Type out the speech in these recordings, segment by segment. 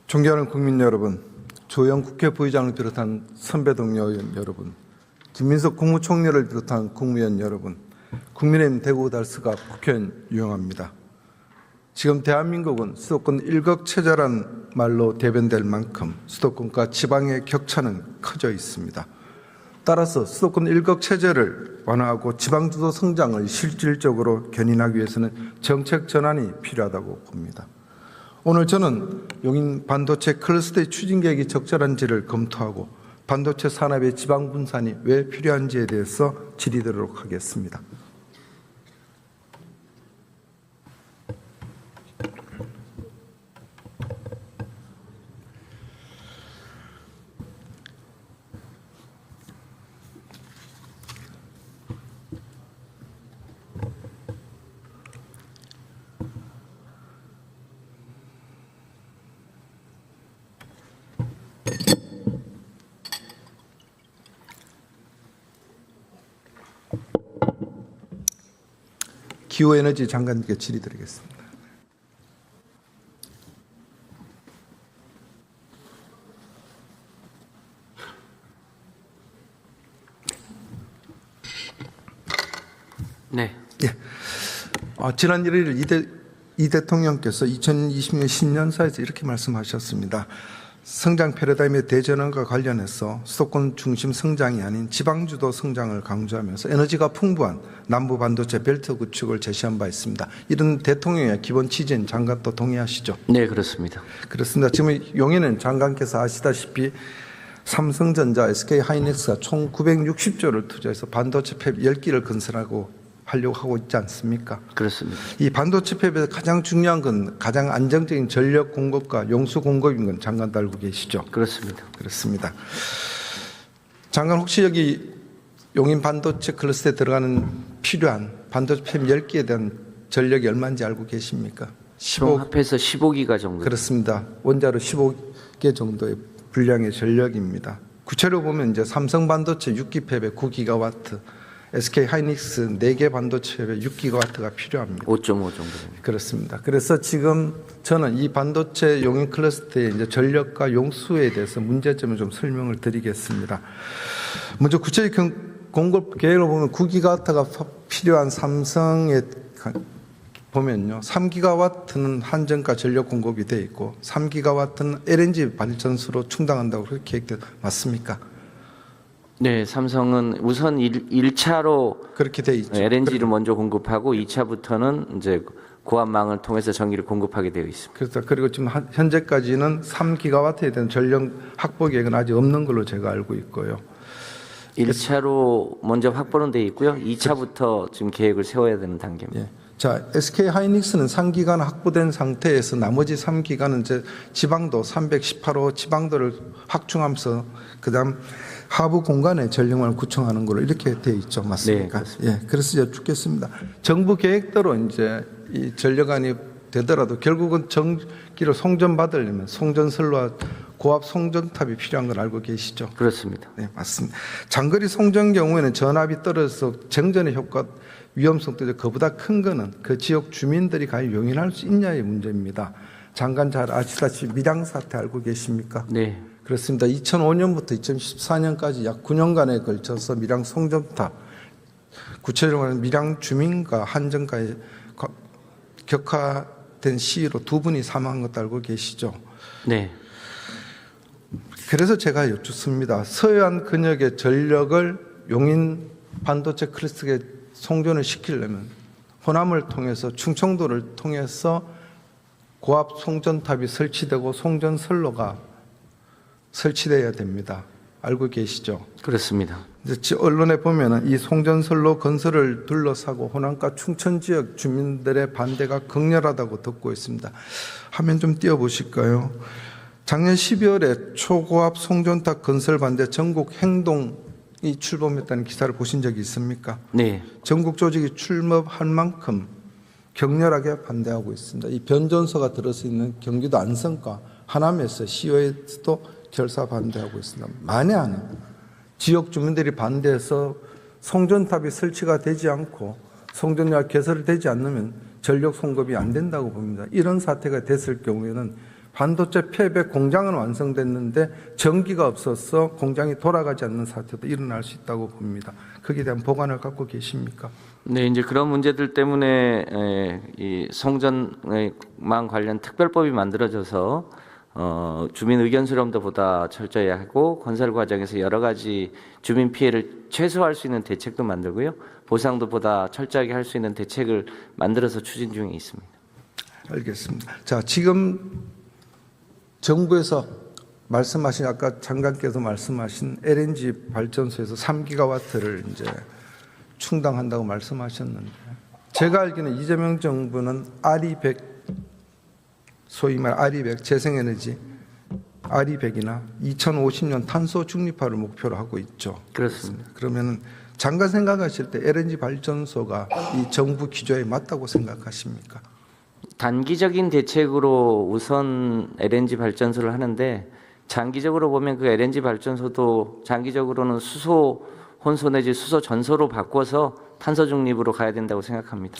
존경하는 국민 여러분, 조영 국회 부의장을 비롯한 선배 동료 의원 여러분, 김민석 국무총리를 비롯한 국무위원 여러분, 국민의힘 대구달스가 국회의원 유영합니다. 지금 대한민국은 수도권 일극체제란 말로 대변될 만큼 수도권과 지방의 격차는 커져 있습니다. 따라서 수도권 일극체제를 완화하고 지방주도 성장을 실질적으로 견인하기 위해서는 정책 전환이 필요하다고 봅니다. 오늘 저는 용인 반도체 클러스터의 추진 계획이 적절한지를 검토하고 반도체 산업의 지방 분산이 왜 필요한지에 대해서 질의드리도록 하겠습니다. 기후에너지 장관님께 질의드리겠습니다. 네. 예. 지난 1일 이 대통령께서 2020년 신년사에서 이렇게 말씀하셨습니다. 성장 패러다임의 대전환과 관련해서 수도권 중심 성장이 아닌 지방주도 성장을 강조하면서 에너지가 풍부한 남부 반도체 벨트 구축을 제시한 바 있습니다. 이런 대통령의 기본 취지인 장관도 동의하시죠? 네, 그렇습니다. 그렇습니다. 지금 용인은 장관께서 아시다시피 삼성전자, SK하이닉스가 총 960조를 투자해서 반도체 팹 10기를 건설하고 하려고 하고 있지 않습니까? 그렇습니다. 이 반도체 팹에서 가장 중요한 건 가장 안정적인 전력 공급과 용수 공급인 건 장관도 알고 계시죠? 그렇습니다. 그렇습니다. 장관 혹시 여기 용인 반도체 클러스터에 들어가는 필요한 반도체 팹 10기에 대한 전력이 얼마인지 알고 계십니까? 총 합해서 15기가 정도. 그렇습니다. 원자로 15개 정도의 분량의 전력입니다. 구체로 보면 이제 삼성 반도체 6기 팹에 9기가와트, SK 하이닉스 4개 반도체 팹에 6기가와트가 필요합니다. 5.5 정도. 그렇습니다. 그래서 지금 저는 이 반도체 용인 클러스터의 이제 전력과 용수에 대해서 문제점을 좀 설명을 드리겠습니다. 먼저 구체적 공급 계획을 보면 9기가와트가 필요한 삼성에 보면요, 3기가와트는 한전가 전력 공급이 되어 있고 3기가와트는 LNG 발전소로 충당한다고 그렇게 계획돼 맞습니까? 네, 삼성은 우선 1차로 그렇게 돼 있죠. LNG를 먼저 공급하고 2차부터는 이제 고압망을 통해서 전기를 공급하게 되어 있습니다. 그래서 그리고 지금 현재까지는 3기가와트에 대한 전력 확보 계획은 아직 없는 걸로 제가 알고 있고요. 1차로 먼저 확보는 되어 있고요. 2차부터 지금 계획을 세워야 되는 단계입니다. 예. 자, SK 하이닉스는 3기가는 확보된 상태에서 나머지 3기가는 이제 지방도 318호 지방도를 확충하면서 그다음 하부 공간에 전력망을 구축하는 걸로 이렇게 되어 있죠. 맞습니까? 네, 예. 그래서 여쭙겠습니다. 정부 계획대로 이제 이 전력안이 되더라도 결국은 전기를 송전받으려면 송전선로와 고압 송전탑이 필요한 걸 알고 계시죠? 그렇습니다. 네, 맞습니다. 장거리 송전 경우에는 전압이 떨어져서 정전의 효과 위험성도 그보다 큰 거는 그 지역 주민들이 과연 용인할 수 있냐의 문제입니다. 장관 잘 아시다시피 밀양 사태 알고 계십니까? 네. 그렇습니다. 2005년부터 2014년까지 약 9년간에 걸쳐서 밀양 송전탑, 구체적으로 말하면 밀양 주민과 한전과의 격화된 시위로 2분이 사망한 것도 알고 계시죠? 네. 그래서 제가 여쭙습니다. 서해안 근역의 전력을 용인 반도체 클러스터에 송전을 시키려면 호남을 통해서 충청도를 통해서 고압 송전탑이 설치되고 송전선로가 설치되어야 됩니다. 알고 계시죠? 그렇습니다. 언론에 보면은 이 송전선로 건설을 둘러싸고 호남과 충청 지역 주민들의 반대가 극렬하다고 듣고 있습니다. 화면 좀 띄워보실까요? 작년 12월에 초고압 송전탑 건설 반대 전국 행동이 출범했다는 기사를 보신 적이 있습니까? 네. 전국 조직이 출범할 만큼 격렬하게 반대하고 있습니다. 이 변전소가 들어서 있는 경기도 안성과 하남에서 시의회에서도 결사 반대하고 있습니다. 만에 하나 지역 주민들이 반대해서 송전탑이 설치가 되지 않고 송전력 개설이 되지 않으면 전력 송급이 안 된다고 봅니다. 이런 사태가 됐을 경우에는 반도체 폐배 공장은 완성됐는데 전기가 없어서 공장이 돌아가지 않는 사태도 일어날 수 있다고 봅니다. 거기에 대한 보관을 갖고 계십니까? 네, 이제 그런 문제들 때문에 이 송전망 관련 특별법이 만들어져서 주민 의견 수렴도 보다 철저히 하고 건설 과정에서 여러 가지 주민 피해를 최소화할 수 있는 대책도 만들고요. 보상도 보다 철저하게 할 수 있는 대책을 만들어서 추진 중에 있습니다. 알겠습니다. 자, 지금 정부에서 말씀하신 아까 장관께서 말씀하신 LNG 발전소에서 3기가와트를 이제 충당한다고 말씀하셨는데 제가 알기로는 이재명 정부는 RE100 소위 말 RE100 재생에너지 RE100이나 2050년 탄소 중립화를 목표로 하고 있죠. 그렇습니다. 그러면은 장관 생각하실 때 LNG 발전소가 이 정부 기조에 맞다고 생각하십니까? 단기적인 대책으로 우선 LNG 발전소를 하는데 장기적으로 보면 그 LNG 발전소도 장기적으로는 수소 혼소 내지 수소 전소로 바꿔서 탄소 중립으로 가야 된다고 생각합니다.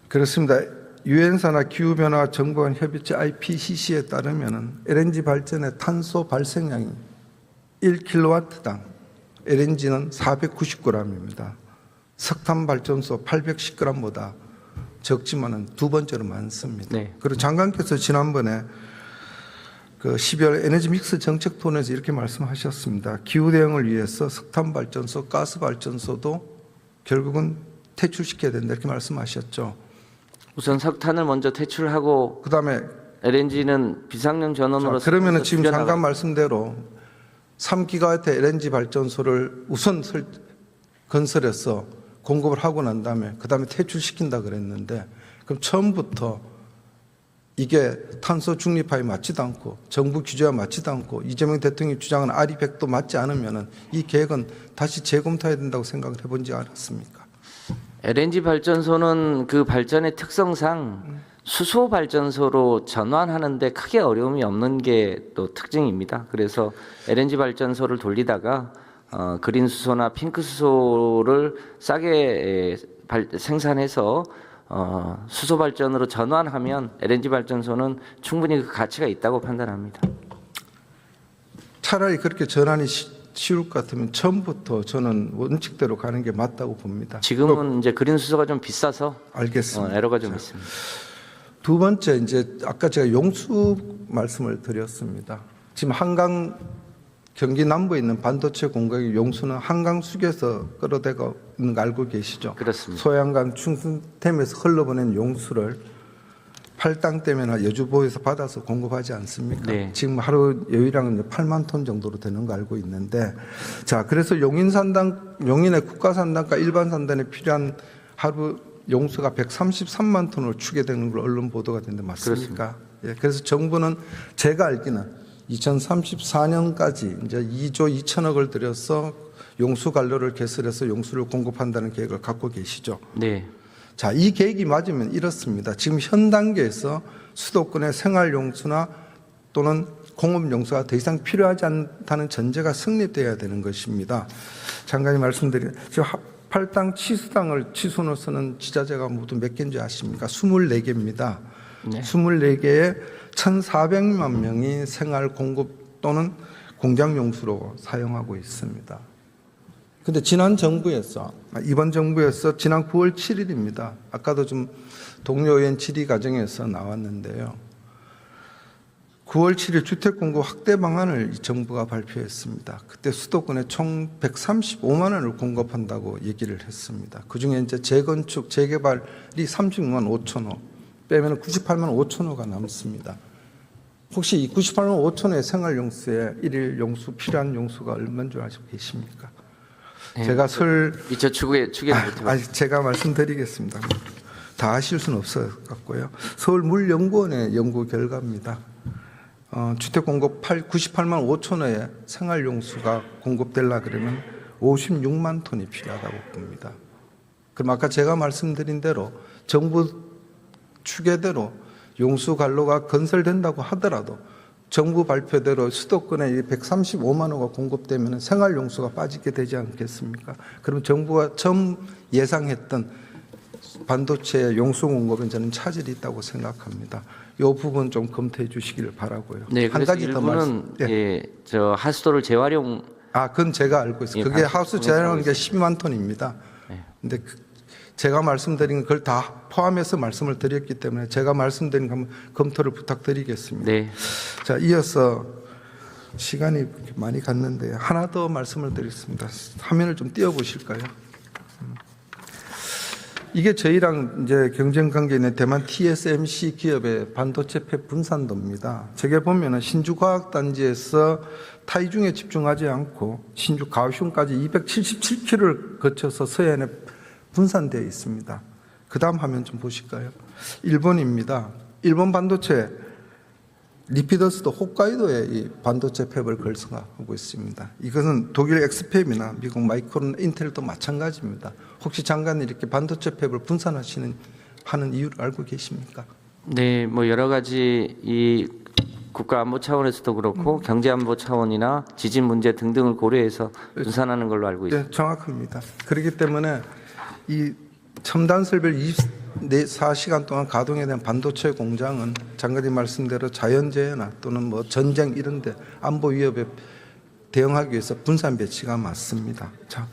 그렇습니다. 유엔사나 기후변화 정부간 협의체 IPCC에 따르면은 LNG 발전의 탄소 발생량이 1kW당 LNG는 490g입니다. 석탄 발전소 810g보다 적지만은 두 번째로 많습니다. 네. 그리고 장관께서 지난번에 그 12월 에너지 믹스 정책 토론에서 이렇게 말씀하셨습니다. 기후 대응을 위해서 석탄 발전소, 가스 발전소도 결국은 퇴출시켜야 된다 이렇게 말씀하셨죠. 우선 석탄을 먼저 퇴출하고 그다음에 LNG는 비상용 전원으로 그러면은 지금 줄여나가- 장관 말씀대로 3기가와트 LNG 발전소를 우선 건설해서 공급을 하고 난 다음에 그다음에 퇴출시킨다 그랬는데 그럼 처음부터 이게 탄소 중립화에 맞지도 않고 정부 규제와 맞지도 않고 이재명 대통령이 주장한 RE100도 맞지 않으면은 이 계획은 다시 재검토해야 된다고 생각을 해본 지 않았습니까? LNG 발전소는 그 발전의 특성상 수소 발전소로 전환하는데 크게 어려움이 없는 게 또 특징입니다. 그래서 LNG 발전소를 돌리다가 그린 수소나 핑크 수소를 싸게 생산해서 수소 발전으로 전환하면 LNG 발전소는 충분히 그 가치가 있다고 판단합니다. 차라리 그렇게 전환이 쉬울 것 같으면 처음부터 저는 원칙대로 가는 게 맞다고 봅니다. 지금은 이제 그린 수소가 좀 비싸서 알겠습니다. 에러가 좀 있습니다. 두 번째 이제 아까 제가 용수 말씀을 드렸습니다. 지금 한강 경기 남부에 있는 반도체 공장의 용수는 한강 수교에서 끌어대고 있는 거 알고 계시죠? 그렇습니다. 소양강 충순댐에서 흘러보낸 용수를 팔당댐이나 여주보에서 받아서 공급하지 않습니까? 네. 지금 하루 여유량은 8만 톤 정도로 되는 거 알고 있는데, 자 그래서 용인의 국가산단과 일반산단에 필요한 하루 용수가 133만 톤으로 추계되는 걸 언론 보도가 됐는데 맞습니까? 예, 그래서 정부는 제가 알기는 2034년까지 이제 2조 2천억을 들여서 용수 관로를 개설해서 용수를 공급한다는 계획을 갖고 계시죠. 네. 자, 이 계획이 맞으면 이렇습니다. 지금 현 단계에서 수도권의 생활용수나 또는 공업용수가 더 이상 필요하지 않다는 전제가 성립돼야 되는 것입니다. 장관이 말씀드린 지금 팔당 치수당을 치수로 쓰는 지자체가 모두 몇 개인지 아십니까? 24개입니다. 네. 24개에 1,400만 명이 생활 공급 또는 공장 용수로 사용하고 있습니다. 근데 지난 정부에서 이번 정부에서 지난 9월 7일입니다. 아까도 좀 동료 의원 질의 과정에서 나왔는데요. 9월 7일 주택 공급 확대 방안을 이 정부가 발표했습니다. 그때 수도권에 총 135만 원을 공급한다고 얘기를 했습니다. 그중에 이제 재건축, 재개발이 36만 5천 호, 빼면 98만 5천 호가 남습니다. 혹시 이 98만 5천 호의 생활용수에 일일 용수 필요한 용수가 얼마인 줄 아시고 계십니까? 네. 제가 미처 추계 못해봤습니다. 제가 말씀드리겠습니다. 다 아실 수는 없을 것 같고요. 서울물연구원의 연구 결과입니다. 주택 공급 98만 5천 호의 생활용수가 공급되려 그러면 56만 톤이 필요하다고 봅니다. 그럼 아까 제가 말씀드린 대로 정부 추계대로 용수 관로가 건설된다고 하더라도 정부 발표대로 수도권에 135만 호가 공급되면 생활용수가 빠지게 되지 않겠습니까? 그럼 정부가 처음 예상했던 반도체 용수 공급은 저는 차질이 있다고 생각합니다. 이 부분 좀 검토해 주시기를 바라고요. 네, 한 그래서 가지 더 말씀. 일부는 예, 저 하수도를 재활용. 그건 제가 알고 있어요. 예, 그게 방식 하우스 통해서 재활용한 게 하고 12만 톤입니다. 네. 근데 제가 말씀드린 걸 다 포함해서 말씀을 드렸기 때문에 제가 말씀드린 거 한번 검토를 부탁드리겠습니다. 네. 자, 이어서 시간이 많이 갔는데 하나 더 말씀을 드리겠습니다. 화면을 좀 띄워 보실까요? 이게 저희랑 이제 경쟁 관계에 있는 대만 TSMC 기업의 반도체 팹 분산도입니다. 저게 보면은 신주과학단지에서 타이중에 집중하지 않고 신주 가오슝까지 277km를 거쳐서 서해안에 분산되어 있습니다. 그 다음 화면 좀 보실까요? 일본입니다. 일본 반도체 리피더스도 홋카이도에 이 반도체 팹을 걸성하고 있습니다. 이것은 독일 엑스팹이나 미국 마이크론, 인텔도 마찬가지입니다. 혹시 장관이 이렇게 반도체 팹을 하는 이유를 알고 계십니까? 네, 뭐 여러 가지 이 국가 안보 차원에서도 그렇고 경제 안보 차원이나 지진 문제 등등을 고려해서 분산하는 걸로 알고 있습니다. 네, 정확합니다. 그렇기 때문에 이 첨단 설비를 24시간 동안 가동에 대한 반도체 공장은 장관이 말씀대로 자연재해나 또는 뭐 전쟁 이런 데 안보 위협에 대응하기 위해서 분산 배치가 맞습니다. 자,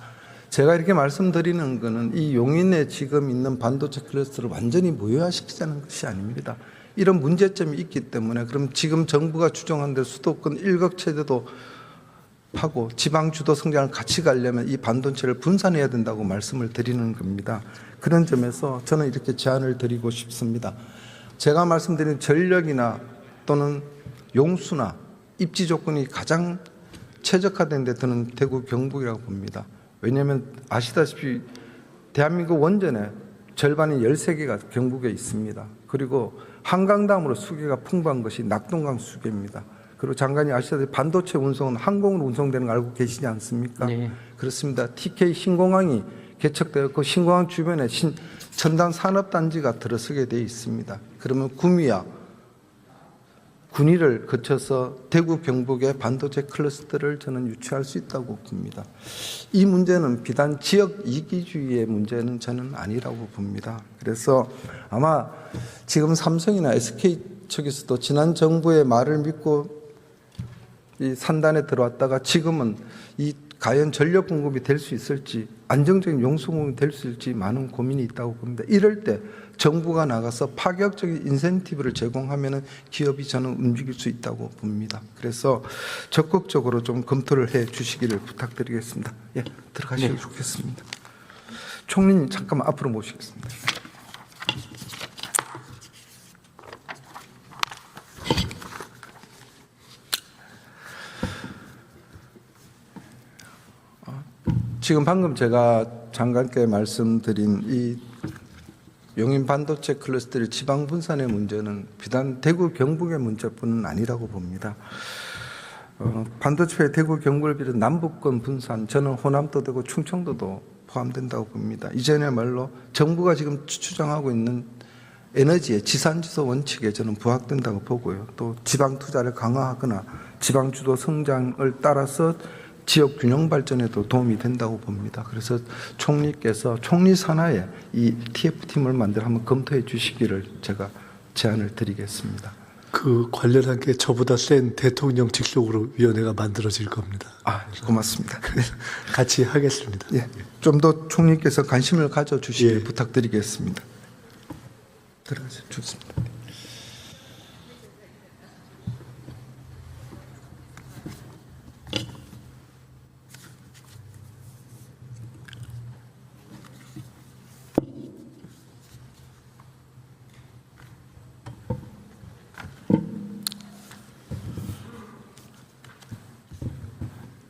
제가 이렇게 말씀드리는 것은 이 용인에 지금 있는 반도체 클러스터를 완전히 무효화시키자는 것이 아닙니다. 이런 문제점이 있기 때문에 그럼 지금 정부가 추정한 대로 수도권 일각체제도 하고 지방 주도 성장을 같이 가려면 이 반도체를 분산해야 된다고 말씀을 드리는 겁니다. 그런 점에서 저는 이렇게 제안을 드리고 싶습니다. 제가 말씀드린 전력이나 또는 용수나 입지 조건이 가장 최적화된 데 저는 대구 경북이라고 봅니다. 왜냐하면 아시다시피 대한민국 원전의 절반이 13개가 경북에 있습니다. 그리고 한강 다음으로 수계가 풍부한 것이 낙동강 수계입니다. 그리고 장관이 아시다시피 반도체 운송은 항공으로 운송되는 거 알고 계시지 않습니까? 네. 그렇습니다. TK 신공항이 개척되었고 신공항 주변에 첨단 산업단지가 들어서게 되어 있습니다. 그러면 구미와 군위를 거쳐서 대구 경북의 반도체 클러스터를 저는 유치할 수 있다고 봅니다. 이 문제는 비단 지역 이기주의의 문제는 저는 아니라고 봅니다. 그래서 아마 지금 삼성이나 SK 측에서도 지난 정부의 말을 믿고 이 산단에 들어왔다가 지금은 이 과연 전력 공급이 될 수 있을지 안정적인 용수 공급이 될 수 있을지 많은 고민이 있다고 봅니다. 이럴 때 정부가 나가서 파격적인 인센티브를 제공하면 기업이 저는 움직일 수 있다고 봅니다. 그래서 적극적으로 좀 검토를 해 주시기를 부탁드리겠습니다. 예, 들어가시면 네. 좋겠습니다. 총리님 잠깐만 앞으로 모시겠습니다. 지금 방금 제가 장관께 말씀드린 이 용인 반도체 클러스터의 지방 분산의 문제는 비단 대구 경북의 문제뿐은 아니라고 봅니다. 반도체의 대구 경북을 비롯한 남북권 분산, 저는 호남도 되고 충청도도 포함된다고 봅니다. 이전에말로 정부가 지금 주장하고 있는 에너지의 지산지소 원칙에 저는 부합된다고 보고요. 또 지방 투자를 강화하거나 지방 주도 성장을 따라서 지역 균형 발전에도 도움이 된다고 봅니다. 그래서 총리께서 총리 산하에 이 TF팀을 만들어 한번 검토해 주시기를 제가 제안을 드리겠습니다. 그 관련한 게 저보다 센 대통령 직속으로 위원회가 만들어질 겁니다. 고맙습니다. 같이 하겠습니다. 예, 좀 더 총리께서 관심을 가져주시길 예. 부탁드리겠습니다. 들어가세요. 좋습니다.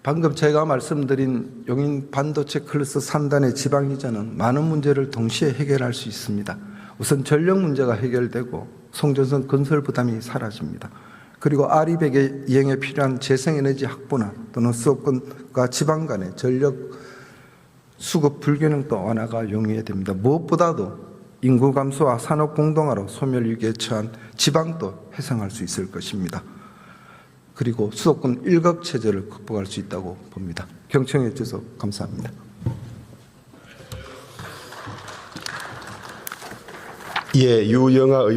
방금 제가 말씀드린 용인 반도체 클러스터 3단의 지방 이전은 많은 문제를 동시에 해결할 수 있습니다. 우선 전력 문제가 해결되고 송전선 건설 부담이 사라집니다. 그리고 아리백의 이행에 필요한 재생에너지 확보나 또는 수도권과 지방 간의 전력 수급 불균형도 완화가 용이해야 됩니다. 무엇보다도 인구 감소와 산업 공동화로 소멸 위기에 처한 지방도 해상할 수 있을 것입니다. 그리고 수도권 일각 체제를 극복할 수 있다고 봅니다. 경청해 주셔서 감사합니다. 예, 유영아 의원.